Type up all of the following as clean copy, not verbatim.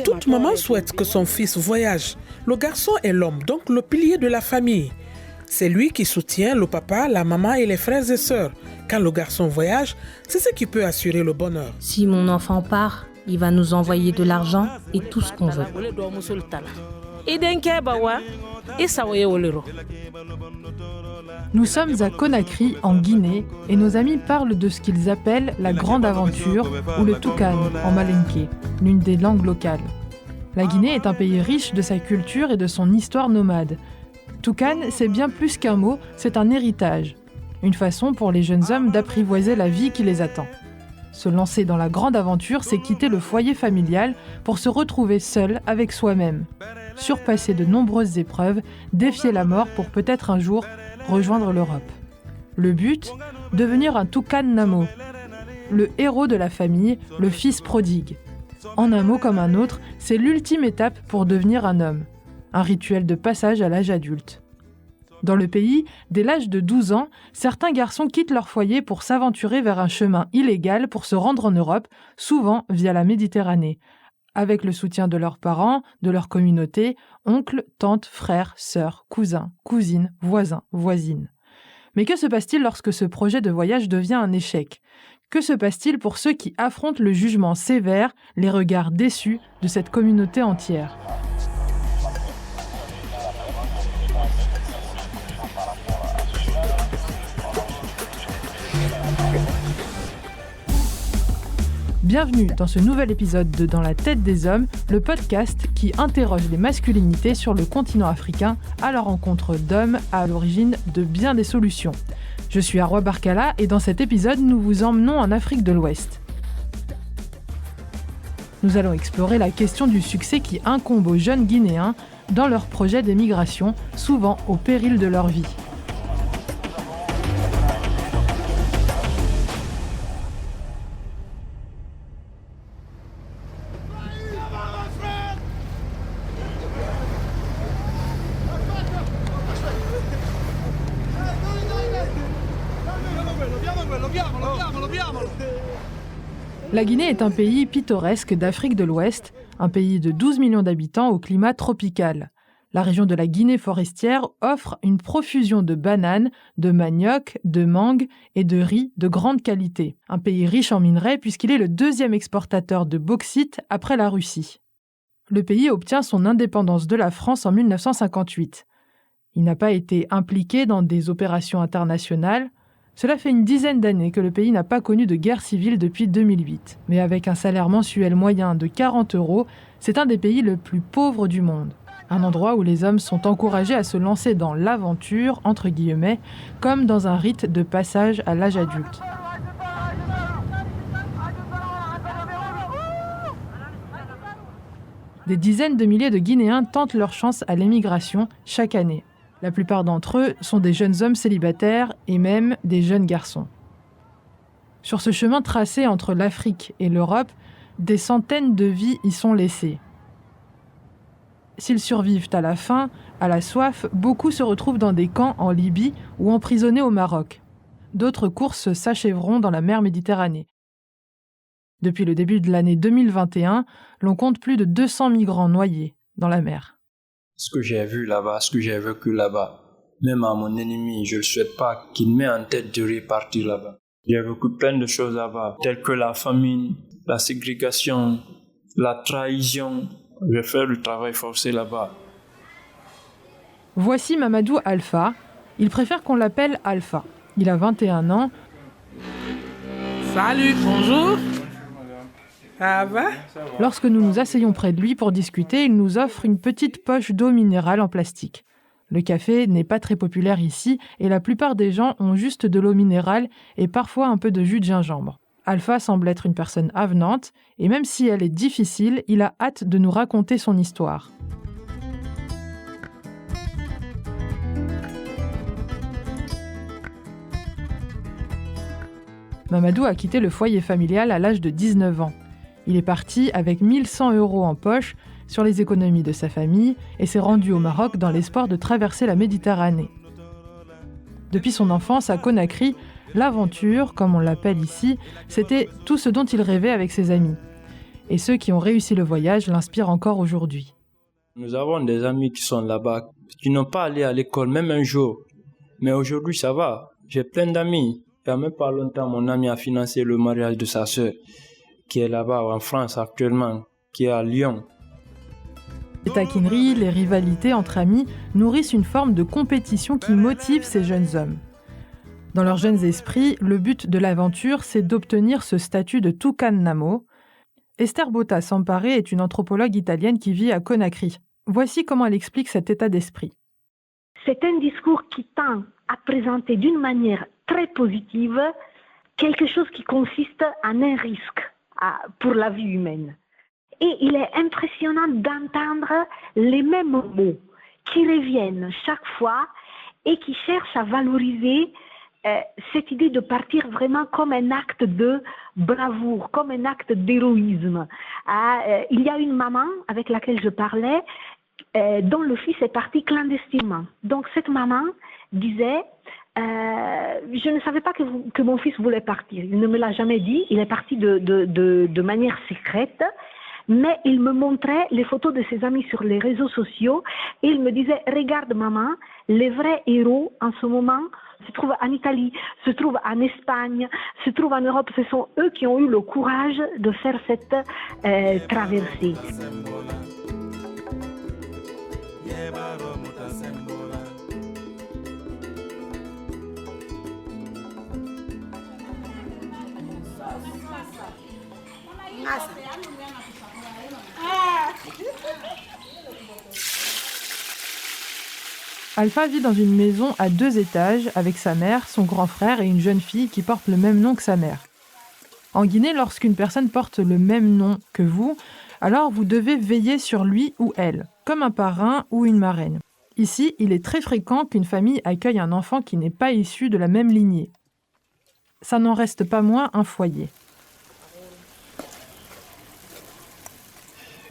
Toute maman souhaite que son fils voyage. Le garçon est l'homme, donc le pilier de la famille. C'est lui qui soutient le papa, la maman et les frères et sœurs. Quand le garçon voyage, c'est ce qui peut assurer le bonheur. Si mon enfant part, il va nous envoyer de l'argent et tout ce qu'on veut. Nous sommes à Conakry, en Guinée, et nos amis parlent de ce qu'ils appellent la grande aventure ou le toucan en malinké, l'une des langues locales. La Guinée est un pays riche de sa culture et de son histoire nomade. Toucan, c'est bien plus qu'un mot, c'est un héritage. Une façon pour les jeunes hommes d'apprivoiser la vie qui les attend. Se lancer dans la grande aventure, c'est quitter le foyer familial pour se retrouver seul avec soi-même. Surpasser de nombreuses épreuves, défier la mort pour peut-être un jour rejoindre l'Europe. Le but ? Devenir un toucan Namo, le héros de la famille, le fils prodigue. En un mot comme un autre, c'est l'ultime étape pour devenir un homme. Un rituel de passage à l'âge adulte. Dans le pays, dès l'âge de 12 ans, certains garçons quittent leur foyer pour s'aventurer vers un chemin illégal pour se rendre en Europe, souvent via la Méditerranée, avec le soutien de leurs parents, de leur communauté, oncles, tantes, frères, sœurs, cousins, cousines, voisins, voisines. Mais que se passe-t-il lorsque ce projet de voyage devient un échec ? Que se passe-t-il pour ceux qui affrontent le jugement sévère, les regards déçus de cette communauté entière ? Bienvenue dans ce nouvel épisode de Dans la tête des hommes, le podcast qui interroge les masculinités sur le continent africain à la rencontre d'hommes à l'origine de bien des solutions. Je suis Arwa Barkala et dans cet épisode, nous vous emmenons en Afrique de l'Ouest. Nous allons explorer la question du succès qui incombe aux jeunes Guinéens dans leur projet d'émigration, souvent au péril de leur vie. La Guinée est un pays pittoresque d'Afrique de l'Ouest, un pays de 12 millions d'habitants au climat tropical. La région de la Guinée forestière offre une profusion de bananes, de manioc, de mangue et de riz de grande qualité. Un pays riche en minerais puisqu'il est le deuxième exportateur de bauxite après la Russie. Le pays obtient son indépendance de la France en 1958. Il n'a pas été impliqué dans des opérations internationales. Cela fait une dizaine d'années que le pays n'a pas connu de guerre civile depuis 2008. Mais avec un salaire mensuel moyen de 40 €, c'est un des pays les plus pauvres du monde. Un endroit où les hommes sont encouragés à se lancer dans l'aventure, entre guillemets, comme dans un rite de passage à l'âge adulte. Des dizaines de milliers de Guinéens tentent leur chance à l'émigration chaque année. La plupart d'entre eux sont des jeunes hommes célibataires et même des jeunes garçons. Sur ce chemin tracé entre l'Afrique et l'Europe, des centaines de vies y sont laissées. S'ils survivent à la faim, à la soif, beaucoup se retrouvent dans des camps en Libye ou emprisonnés au Maroc. D'autres courses s'achèveront dans la mer Méditerranée. Depuis le début de l'année 2021, l'on compte plus de 200 migrants noyés dans la mer. Ce que j'ai vu là-bas, ce que j'ai vécu là-bas, même à mon ennemi, je ne souhaite pas qu'il m'ait en tête de repartir là-bas. J'ai vécu plein de choses là-bas, telles que la famine, la ségrégation, la trahison. J'ai fait le travail forcé là-bas. Voici Mamadou Alpha. Il préfère qu'on l'appelle Alpha. Il a 21 ans. Salut, bonjour. Ça va ? Lorsque nous nous asseyons près de lui pour discuter, il nous offre une petite poche d'eau minérale en plastique. Le café n'est pas très populaire ici et la plupart des gens ont juste de l'eau minérale et parfois un peu de jus de gingembre. Alpha semble être une personne avenante et même si elle est difficile, il a hâte de nous raconter son histoire. Mamadou a quitté le foyer familial à l'âge de 19 ans. Il est parti avec 1 100 € en poche sur les économies de sa famille et s'est rendu au Maroc dans l'espoir de traverser la Méditerranée. Depuis son enfance à Conakry, L'aventure, comme on l'appelle ici, c'était tout ce dont il rêvait avec ses amis. Et ceux qui ont réussi le voyage l'inspirent encore aujourd'hui. Nous avons des amis qui sont là-bas, qui n'ont pas allé à l'école même un jour. Mais aujourd'hui, ça va. J'ai plein d'amis. Il n'y a même pas longtemps, mon ami a financé le mariage de sa sœur, qui est là-bas en France actuellement, qui est à Lyon. Les taquineries, les rivalités entre amis nourrissent une forme de compétition qui motive ces jeunes hommes. Dans leurs jeunes esprits, le but de l'aventure, c'est d'obtenir ce statut de Tucan Namo. Esther Botta Sampare est une anthropologue italienne qui vit à Conakry. Voici comment elle explique cet état d'esprit. C'est un discours qui tend à présenter d'une manière très positive quelque chose qui consiste en un risque pour la vie humaine. Et il est impressionnant d'entendre les mêmes mots qui reviennent chaque fois et qui cherchent à valoriser cette idée de partir vraiment comme un acte de bravoure, comme un acte d'héroïsme. Il y a une maman avec laquelle je parlais dont le fils est parti clandestinement. Donc cette maman disait je ne savais pas que mon fils voulait partir. Il ne me l'a jamais dit. Il est parti de manière secrète. Mais il me montrait les photos de ses amis sur les réseaux sociaux et il me disait « Regarde maman, les vrais héros en ce moment se trouvent en Italie, se trouvent en Espagne, se trouvent en Europe. Ce sont eux qui ont eu le courage de faire cette traversée. » Alpha vit dans une maison à 2 étages avec sa mère, son grand frère et une jeune fille qui porte le même nom que sa mère. En Guinée, lorsqu'une personne porte le même nom que vous, alors vous devez veiller sur lui ou elle, comme un parrain ou une marraine. Ici, il est très fréquent qu'une famille accueille un enfant qui n'est pas issu de la même lignée. Ça n'en reste pas moins un foyer.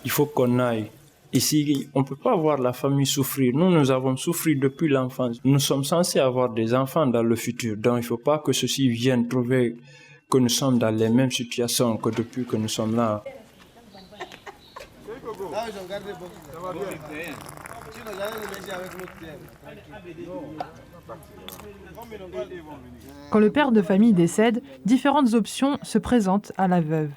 Il faut qu'on aille. Ici, on ne peut pas voir la famille souffrir. Nous avons souffert depuis l'enfance. Nous sommes censés avoir des enfants dans le futur. Donc, il ne faut pas que ceux-ci viennent trouver que nous sommes dans les mêmes situations que depuis que nous sommes là. Quand le père de famille décède, différentes options se présentent à la veuve.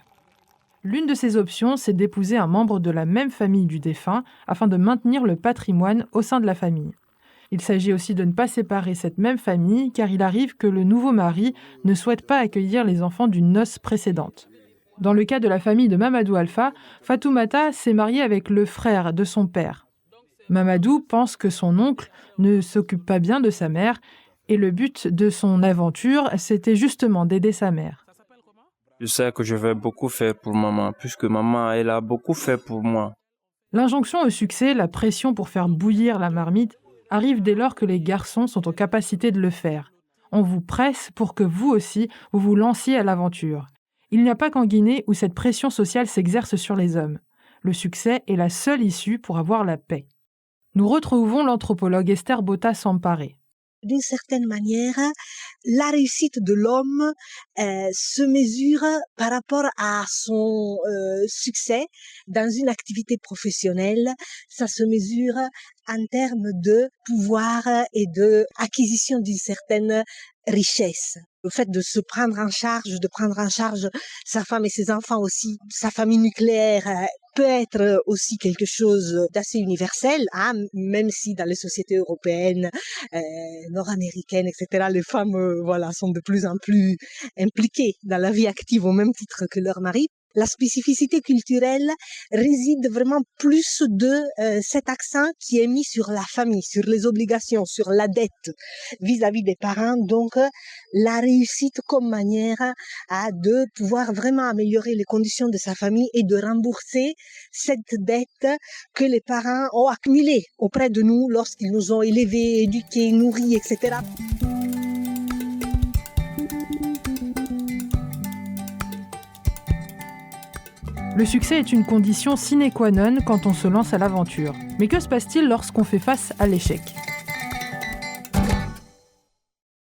L'une de ces options, c'est d'épouser un membre de la même famille du défunt afin de maintenir le patrimoine au sein de la famille. Il s'agit aussi de ne pas séparer cette même famille car il arrive que le nouveau mari ne souhaite pas accueillir les enfants d'une noce précédente. Dans le cas de la famille de Mamadou Alpha, Fatoumata s'est mariée avec le frère de son père. Mamadou pense que son oncle ne s'occupe pas bien de sa mère et le but de son aventure, c'était justement d'aider sa mère. Je sais que je vais beaucoup faire pour maman, puisque maman, elle a beaucoup fait pour moi. L'injonction au succès, la pression pour faire bouillir la marmite, arrive dès lors que les garçons sont en capacité de le faire. On vous presse pour que vous aussi, vous vous lanciez à l'aventure. Il n'y a pas qu'en Guinée où cette pression sociale s'exerce sur les hommes. Le succès est la seule issue pour avoir la paix. Nous retrouvons l'anthropologue Esther Botta Sampare. D'une certaine manière, la réussite de l'homme se mesure par rapport à son succès dans une activité professionnelle. Ça se mesure en termes de pouvoir et de acquisition d'une certaine richesse. Le fait de se prendre en charge, de prendre en charge sa femme et ses enfants aussi, sa famille nucléaire peut être aussi quelque chose d'assez universel, hein, même si dans les sociétés européennes, nord-américaines, etc., les femmes sont de plus en plus impliquées dans la vie active au même titre que leurs maris. La spécificité culturelle réside vraiment plus de cet accent qui est mis sur la famille, sur les obligations, sur la dette vis-à-vis des parents. Donc, la réussite comme manière de pouvoir vraiment améliorer les conditions de sa famille et de rembourser cette dette que les parents ont accumulée auprès de nous lorsqu'ils nous ont élevés, éduqués, nourris, etc. Le succès est une condition sine qua non quand on se lance à l'aventure. Mais que se passe-t-il lorsqu'on fait face à l'échec ?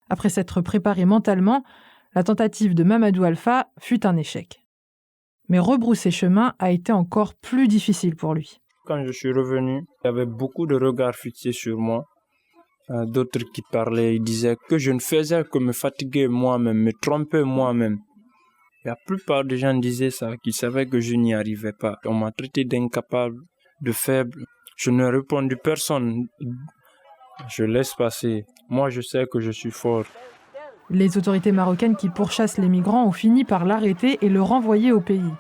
Après s'être préparé mentalement, la tentative de Mamadou Alpha fut un échec. Mais rebrousser chemin a été encore plus difficile pour lui. Quand je suis revenu, il y avait beaucoup de regards fixés sur moi. D'autres qui parlaient, ils disaient que je ne faisais que me fatiguer moi-même, me tromper moi-même. La plupart des gens disaient ça, qu'ils savaient que je n'y arrivais pas. On m'a traité d'incapable, de faible. Je n'ai répondu personne. Je laisse passer. Moi, je sais que je suis fort. Les autorités marocaines qui pourchassent les migrants ont fini par l'arrêter et le renvoyer au pays.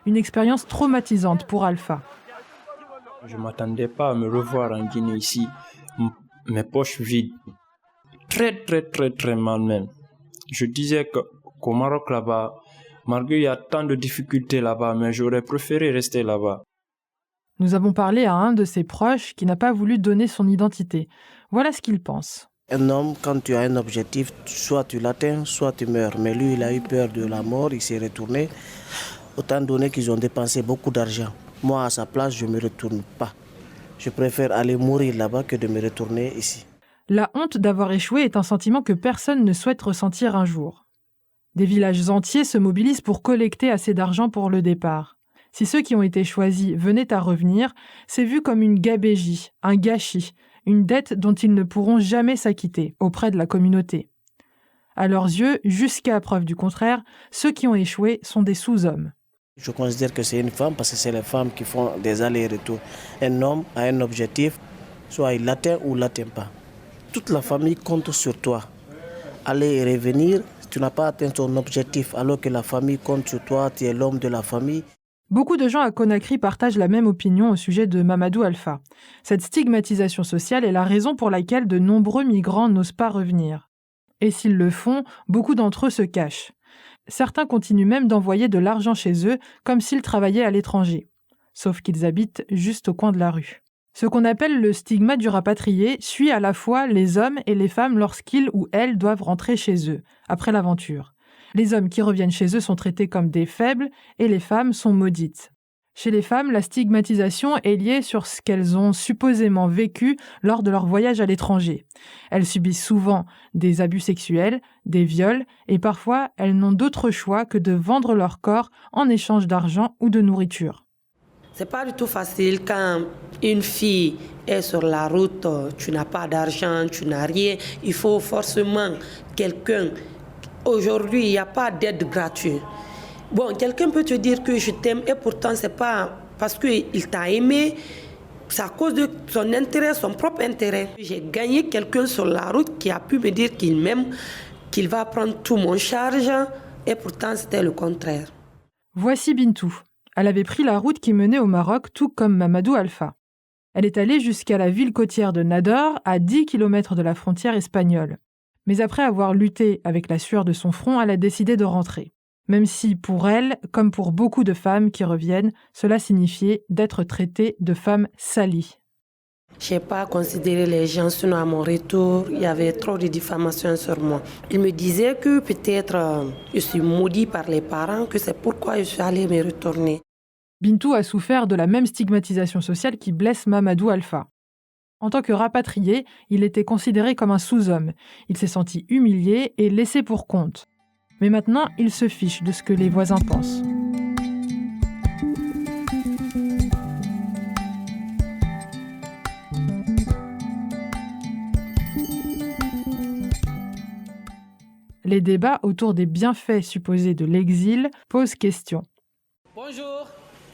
Une expérience traumatisante pour Alpha. Je ne m'attendais pas à me revoir en Guinée ici, mes poches vides. Très mal même. Je disais qu'au Maroc là-bas, malgré il y a tant de difficultés là-bas, mais j'aurais préféré rester là-bas. Nous avons parlé à un de ses proches qui n'a pas voulu donner son identité. Voilà ce qu'il pense. Un homme, quand tu as un objectif, soit tu l'atteins, soit tu meurs. Mais lui, il a eu peur de la mort, il s'est retourné. Autant donné qu'ils ont dépensé beaucoup d'argent. Moi, à sa place, je ne me retourne pas. Je préfère aller mourir là-bas que de me retourner ici. La honte d'avoir échoué est un sentiment que personne ne souhaite ressentir un jour. Des villages entiers se mobilisent pour collecter assez d'argent pour le départ. Si ceux qui ont été choisis venaient à revenir, c'est vu comme une gabégie, un gâchis, une dette dont ils ne pourront jamais s'acquitter auprès de la communauté. À leurs yeux, jusqu'à preuve du contraire, ceux qui ont échoué sont des sous-hommes. Je considère que c'est une femme parce que c'est les femmes qui font des allers-retours. Un homme a un objectif, soit il l'atteint ou ne l'atteint pas. Toute la famille compte sur toi. Aller et revenir, tu n'as pas atteint ton objectif alors que la famille compte sur toi, tu es l'homme de la famille. Beaucoup de gens à Conakry partagent la même opinion au sujet de Mamadou Alpha. Cette stigmatisation sociale est la raison pour laquelle de nombreux migrants n'osent pas revenir. Et s'ils le font, beaucoup d'entre eux se cachent. Certains continuent même d'envoyer de l'argent chez eux comme s'ils travaillaient à l'étranger. Sauf qu'ils habitent juste au coin de la rue. Ce qu'on appelle le stigma du rapatrié suit à la fois les hommes et les femmes lorsqu'ils ou elles doivent rentrer chez eux, après l'aventure. Les hommes qui reviennent chez eux sont traités comme des faibles et les femmes sont maudites. Chez les femmes, la stigmatisation est liée sur ce qu'elles ont supposément vécu lors de leur voyage à l'étranger. Elles subissent souvent des abus sexuels, des viols, et parfois elles n'ont d'autre choix que de vendre leur corps en échange d'argent ou de nourriture. C'est pas du tout facile quand une fille est sur la route, tu n'as pas d'argent, tu n'as rien, il faut forcément quelqu'un. Aujourd'hui, il n'y a pas d'aide gratuite. Bon, quelqu'un peut te dire que je t'aime et pourtant c'est pas parce qu'il t'a aimé, c'est à cause de son intérêt, son propre intérêt. J'ai gagné quelqu'un sur la route qui a pu me dire qu'il m'aime, qu'il va prendre tout mon charge et pourtant c'était le contraire. Voici Bintou. Elle avait pris la route qui menait au Maroc, tout comme Mamadou Alpha. Elle est allée jusqu'à la ville côtière de Nador, à 10 km de la frontière espagnole. Mais après avoir lutté avec la sueur de son front, elle a décidé de rentrer. Même si pour elle, comme pour beaucoup de femmes qui reviennent, cela signifiait d'être traitée de femme salie. Je n'ai pas considéré les gens, sinon à mon retour, il y avait trop de diffamation sur moi. Ils me disaient que peut-être je suis maudit par les parents, que c'est pourquoi je suis allée me retourner. Bintou a souffert de la même stigmatisation sociale qui blesse Mamadou Alpha. En tant que rapatrié, il était considéré comme un sous-homme. Il s'est senti humilié et laissé pour compte. Mais maintenant, il se fiche de ce que les voisins pensent. Les débats autour des bienfaits supposés de l'exil posent question. Bonjour.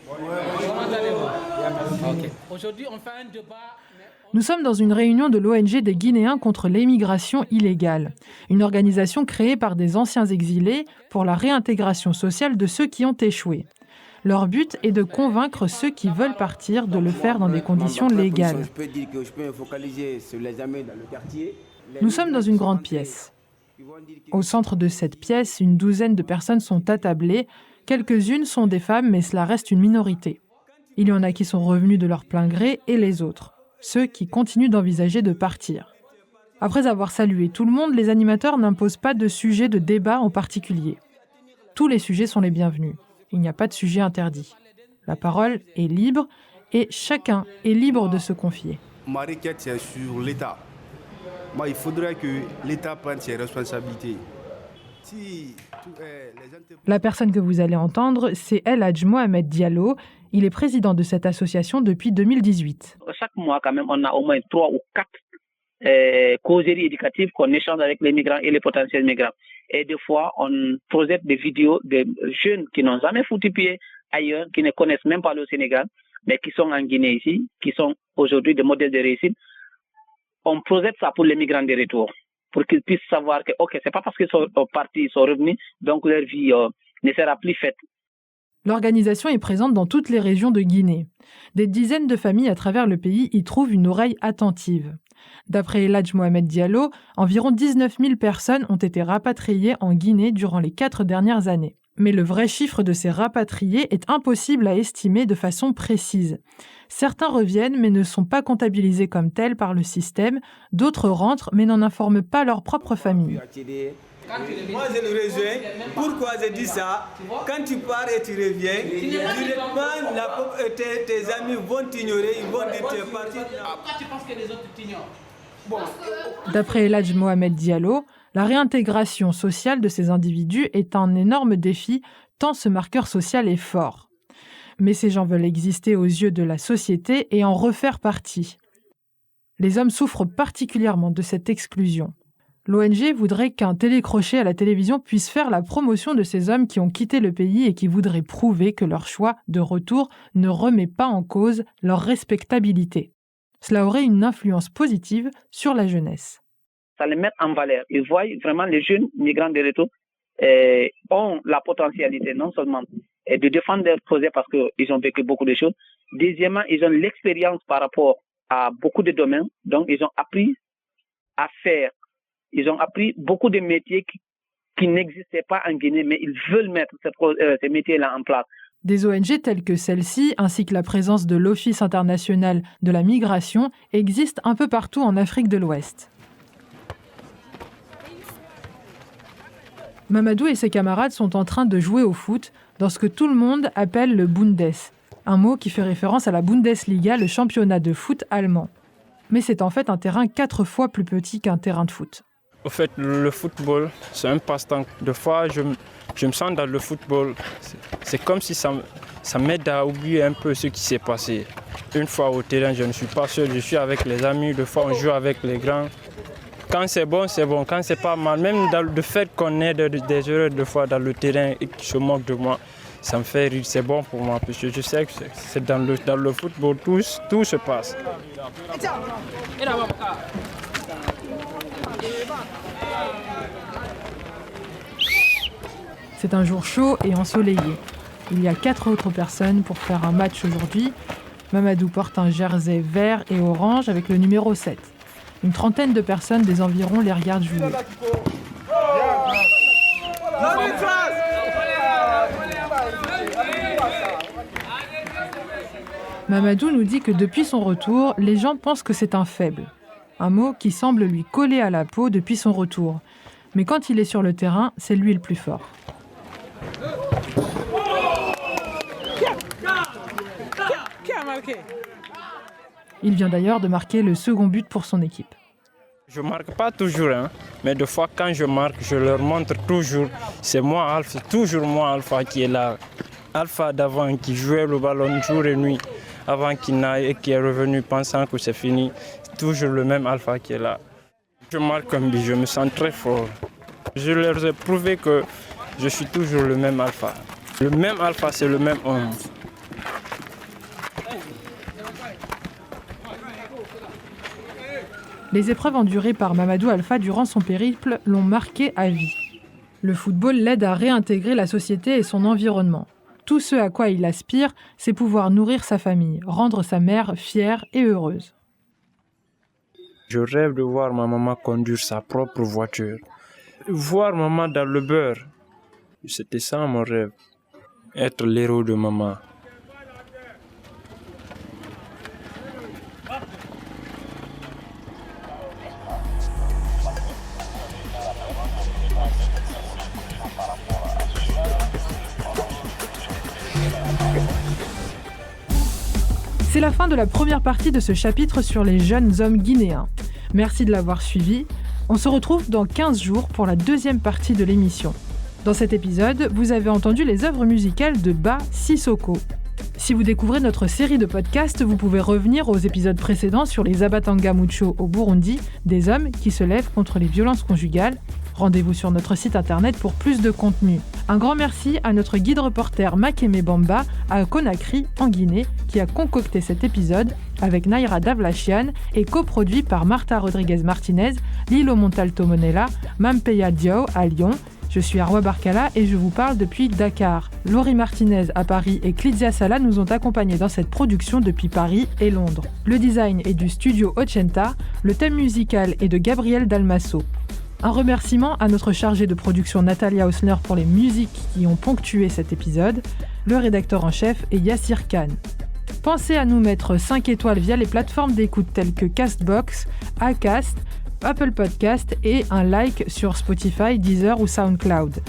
Comment allez-vous? Okay. Aujourd'hui, on fait un débat. Nous sommes dans une réunion de l'ONG des Guinéens contre l'émigration illégale, une organisation créée par des anciens exilés pour la réintégration sociale de ceux qui ont échoué. Leur but est de convaincre ceux qui veulent partir de le faire dans des conditions légales. Nous sommes dans une grande pièce. Au centre de cette pièce, une douzaine de personnes sont attablées. Quelques-unes sont des femmes, mais cela reste une minorité. Il y en a qui sont revenus de leur plein gré et les autres, ceux qui continuent d'envisager de partir. Après avoir salué tout le monde, les animateurs n'imposent pas de sujet de débat en particulier. Tous les sujets sont les bienvenus. Il n'y a pas de sujet interdit. La parole est libre et chacun est libre de se confier. ma requête, c'est sur l'État. Moi, il faudrait que l'État prenne ses responsabilités. La personne que vous allez entendre, c'est El Hadj Mohamed Diallo. Il est président de cette association depuis 2018. Chaque mois, quand même, on a au moins 3 ou 4 causeries éducatives qu'on échange avec les migrants et les potentiels migrants. Et des fois, on projette des vidéos de jeunes qui n'ont jamais foutu pied ailleurs, qui ne connaissent même pas le Sénégal, mais qui sont en Guinée ici, qui sont aujourd'hui des modèles de réussite. On projette ça pour les migrants de retour, pour qu'ils puissent savoir que, ok, c'est pas parce qu'ils sont partis, ils sont revenus, donc leur vie ne sera plus faite. L'organisation est présente dans toutes les régions de Guinée. Des dizaines de familles à travers le pays y trouvent une oreille attentive. D'après El Hadj Mohamed Diallo, environ 19 000 personnes ont été rapatriées en Guinée durant les 4 dernières années. Mais le vrai chiffre de ces rapatriés est impossible à estimer de façon précise. Certains reviennent mais ne sont pas comptabilisés comme tels par le système, d'autres rentrent mais n'en informent pas leur propre famille. Moi je le rejoins. Pourquoi je dis ça? Quand tu pars et tu reviens, directement tes amis vont t'ignorer, ils vont dire tu es parti. Pourquoi tu penses que les autres t'ignorent? D'après El Hadj Mohamed Diallo, la réintégration sociale de ces individus est un énorme défi, tant ce marqueur social est fort. Mais ces gens veulent exister aux yeux de la société et en refaire partie. Les hommes souffrent particulièrement de cette exclusion. L'ONG voudrait qu'un télécrochet à la télévision puisse faire la promotion de ces hommes qui ont quitté le pays et qui voudraient prouver que leur choix de retour ne remet pas en cause leur respectabilité. Cela aurait une influence positive sur la jeunesse. Ça les met en valeur. Ils voient vraiment les jeunes migrants de retour ont la potentialité non seulement de défendre leurs projets parce qu'ils ont vécu beaucoup de choses. Deuxièmement, ils ont l'expérience par rapport à beaucoup de domaines. Donc, ils ont appris à faire. Ils ont appris beaucoup de métiers qui n'existaient pas en Guinée, mais ils veulent mettre ces métiers-là en place. Des ONG telles que celle-ci, ainsi que la présence de l'Office international de la migration, existent un peu partout en Afrique de l'Ouest. Mamadou et ses camarades sont en train de jouer au foot dans ce que tout le monde appelle le Bundes, un mot qui fait référence à la Bundesliga, le championnat de foot allemand. Mais c'est en fait un terrain 4 fois plus petit qu'un terrain de foot. Au fait, le football, c'est un passe-temps. Des fois, je me sens dans le football. C'est comme si ça m'aide à oublier un peu ce qui s'est passé. Une fois au terrain, je ne suis pas seul, je suis avec les amis. Des fois, on joue avec les grands. Quand c'est bon, c'est bon. Quand c'est pas mal, même dans le fait qu'on ait des erreurs de fois dans le terrain et qu'ils se moquent de moi, ça me fait rire. C'est bon pour moi parce que je sais que c'est dans le football, tout se passe. C'est un jour chaud et ensoleillé. Il y a 4 autres personnes pour faire un match aujourd'hui. Mamadou porte un jersey vert et orange avec le numéro 7. Une trentaine de personnes des environs les regardent jouer. Mamadou nous dit que depuis son retour, les gens pensent que c'est un faible. Un mot qui semble lui coller à la peau depuis son retour. Mais quand il est sur le terrain, c'est lui le plus fort. Il vient d'ailleurs de marquer le second but pour son équipe. Je ne marque pas toujours, mais des fois quand je marque, je leur montre toujours. C'est moi, Alpha, toujours moi, Alpha, qui est là. Alpha d'avant, qui jouait le ballon jour et nuit, avant qu'il n'aille et qui est revenu pensant que c'est fini. C'est toujours le même Alpha qui est là. Je marque un but, je me sens très fort. Je leur ai prouvé que je suis toujours le même Alpha. Le même Alpha, c'est le même homme. Les épreuves endurées par Mamadou Alpha durant son périple l'ont marqué à vie. Le football l'aide à réintégrer la société et son environnement. Tout ce à quoi il aspire, c'est pouvoir nourrir sa famille, rendre sa mère fière et heureuse. Je rêve de voir ma maman conduire sa propre voiture. Voir maman dans le beurre. C'était ça mon rêve. Être l'héros de maman. C'est la fin de la première partie de ce chapitre sur les jeunes hommes guinéens. Merci de l'avoir suivi. On se retrouve dans 15 jours pour la deuxième partie de l'émission. Dans cet épisode, vous avez entendu les œuvres musicales de Ba Sissoko. Si vous découvrez notre série de podcasts, vous pouvez revenir aux épisodes précédents sur les Abatanga Mucho au Burundi, des hommes qui se lèvent contre les violences conjugales. Rendez-vous sur notre site internet pour plus de contenu. Un grand merci à notre guide reporter Makeme Bamba à Conakry, en Guinée, qui a concocté cet épisode avec Naira Davlachian et coproduit par Martha Rodriguez Martinez, Lilo Montalto Monella, Mampeya Diao à Lyon. Je suis Arwa Barkala et je vous parle depuis Dakar. Laurie Martinez à Paris et Clizia Sala nous ont accompagnés dans cette production depuis Paris et Londres. Le design est du studio Ochenta, le thème musical est de Gabriel Dalmasso. Un remerciement à notre chargée de production Natalia Hausner pour les musiques qui ont ponctué cet épisode. Le rédacteur en chef est Yassir Khan. Pensez à nous mettre 5 étoiles via les plateformes d'écoute telles que Castbox, Acast, Apple Podcast et un like sur Spotify, Deezer ou SoundCloud.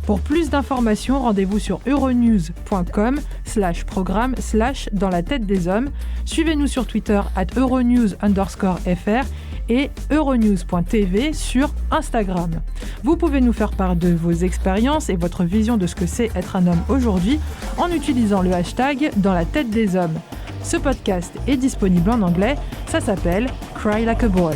Pour plus d'informations, rendez-vous sur euronews.com/programme/dans la tête des hommes. Suivez-nous sur Twitter @euronews_fr et euronews.tv sur Instagram. Vous pouvez nous faire part de vos expériences et votre vision de ce que c'est être un homme aujourd'hui en utilisant le hashtag dans la tête des hommes. Ce podcast est disponible en anglais, ça s'appelle Cry Like a Boy.